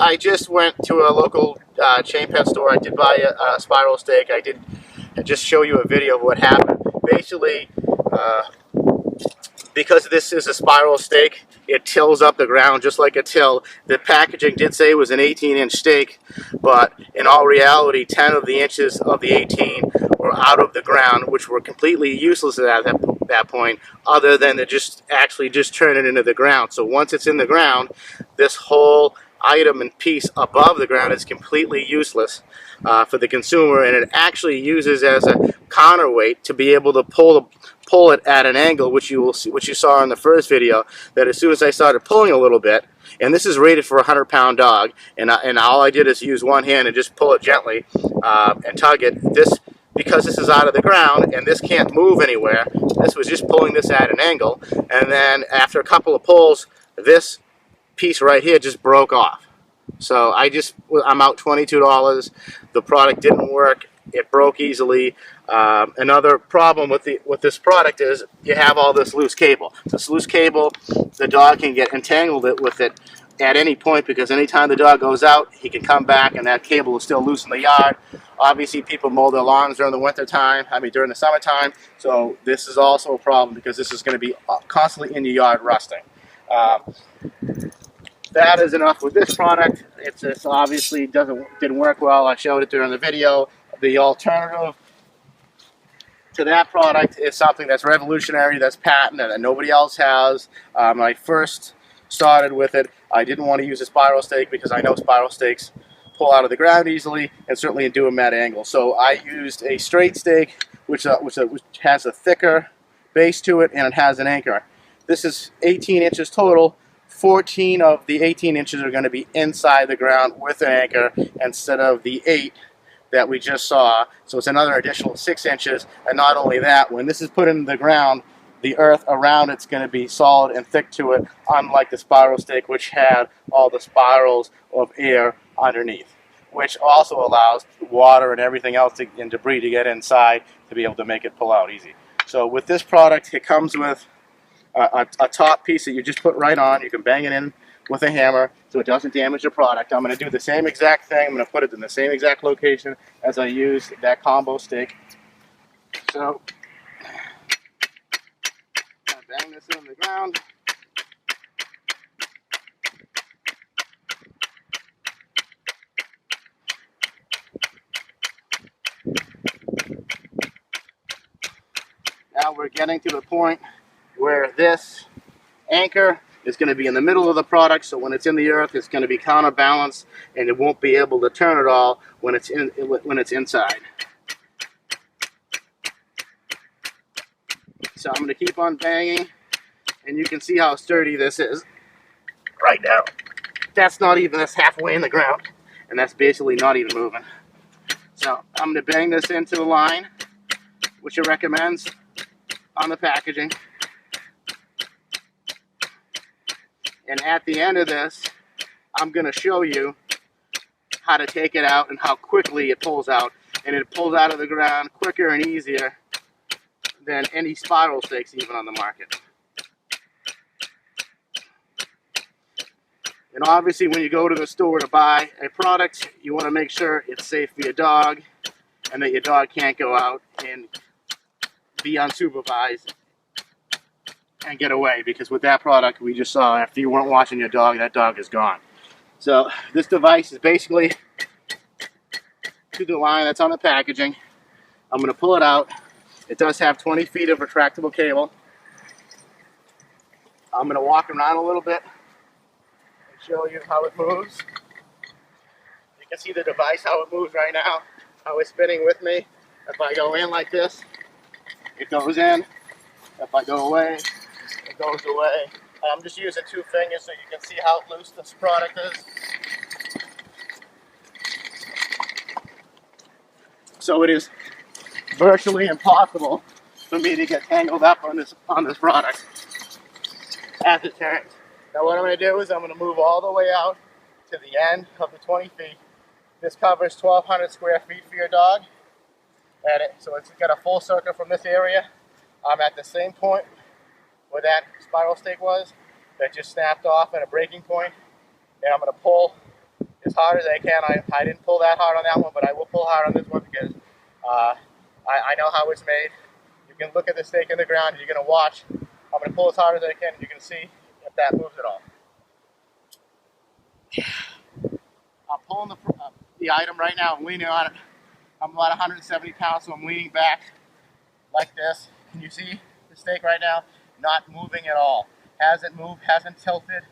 I just went to a local chain pet store. I did buy a spiral stake. I did just show you a video of what happened. Basically, because this is a spiral stake, it tills up the ground just like a till. The packaging did say it was an 18-inch stake, but in all reality, 10 of the inches of the 18 were out of the ground, which were completely useless at that point, other than to just turn it into the ground. So once it's in the ground, this whole item and piece above the ground is completely useless for the consumer, and it actually uses as a counterweight to be able to pull it at an angle, which you saw in the first video. That as soon as I started pulling a little bit, and this is rated for a 100-pound dog, and all I did is use one hand and just pull it gently and tug it. Because this is out of the ground and this can't move anywhere, this was just pulling this at an angle, and then after a couple of pulls, this piece right here just broke off. So I'm out $22. The product didn't work. It broke easily. Another problem with this product is you have all this loose cable. This loose cable, the dog can get entangled with it at any point, because anytime the dog goes out, he can come back and that cable is still loose in the yard. Obviously, people mow their lawns during the winter time, during the summertime, so this is also a problem because this is going to be constantly in your yard rusting. That is enough with this product. It's obviously didn't work well. I showed it during the video. The alternative to that product is something that's revolutionary, that's patented, that nobody else has. When I first started with it, I didn't want to use a spiral stake because I know spiral stakes pull out of the ground easily and certainly do them at angles. So I used a straight stake, which has a thicker base to it, and it has an anchor. This is 18 inches total. 14 of the 18 inches are going to be inside the ground with an anchor instead of the 8 that we just saw. So it's another additional 6 inches. And not only that, when this is put in the ground, the earth around it's going to be solid and thick to it, unlike the spiral stake, which had all the spirals of air underneath, which also allows water and everything else and debris to get inside to be able to make it pull out easy. So with this product, it comes with a top piece that you just put right on. You can bang it in with a hammer so it doesn't damage the product. I'm going to do the same exact thing. I'm going to put it in the same exact location as I used that combo stake. So I'm going to bang this in the ground. Now we're getting to the point where this anchor is going to be in the middle of the product, so when it's in the earth, it's going to be counterbalanced, and it won't be able to turn at all when it's inside. So I'm going to keep on banging, and you can see how sturdy this is right now. That's halfway in the ground, and that's basically not even moving. So I'm going to bang this into the line, which it recommends on the packaging. And at the end of this, I'm going to show you how to take it out and how quickly it pulls out. And it pulls out of the ground quicker and easier than any spiral stakes even on the market. And obviously when you go to the store to buy a product, you want to make sure it's safe for your dog and that your dog can't go out and be unsupervised and get away, because with that product we just saw, after you weren't watching your dog, that dog is gone. So this device is basically to the line that's on the packaging. I'm going to pull it out. It does have 20 feet of retractable cable. I'm going to walk around a little bit and show you how it moves. You can see the device, how it moves right now, how it's spinning with me. If I go in like this, it goes in. If I go away, it goes away. I'm just using 2 fingers so you can see how loose this product is. So it is virtually impossible for me to get tangled up on this product as it turns. Now what I'm going to do is I'm going to move all the way out to the end of the 20 feet. This covers 1,200 square feet for your dog. So it's got a full circle from this area. I'm at the same point where that spiral stake was that just snapped off at a breaking point, and I'm going to pull as hard as I can. I didn't pull that hard on that one, but I will pull hard on this one because I know how it's made. You can look at the stake in the ground and you're going to watch. I'm going to pull as hard as I can and you can see if that moves at all. I'm pulling the item right now. I'm leaning on it. I'm about 170 pounds, so I'm leaning back like this. Can you see the stake right now? Not moving at all. Hasn't moved, hasn't tilted.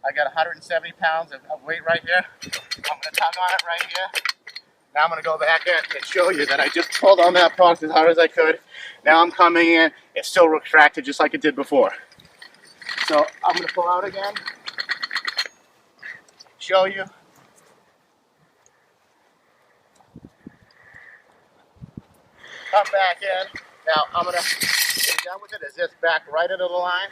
I got 170 pounds of weight right here. I'm going to tug on it right here. Now I'm going to go back in and show you that I just pulled on that product as hard as I could. Now I'm coming in. It's still retracted just like it did before. So I'm going to pull out again. Show you. Come back in. Now I'm going to get done with it. Is this back right into the line?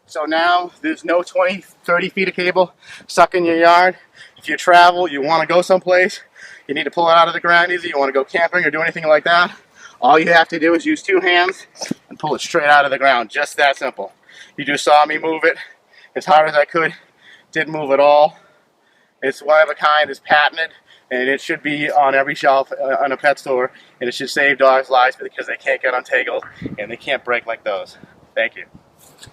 So now there's no 20, 30 feet of cable stuck in your yard. If you travel, you want to go someplace, you need to pull it out of the ground easy, you want to go camping or do anything like that, all you have to do is use 2 hands and pull it straight out of the ground. Just that simple. You just saw me move it as hard as I could. Didn't move at all. It's one of a kind, it's patented, and it should be on every shelf on a pet store, and it should save dogs' lives because they can't get untangled and they can't break like those. Thank you.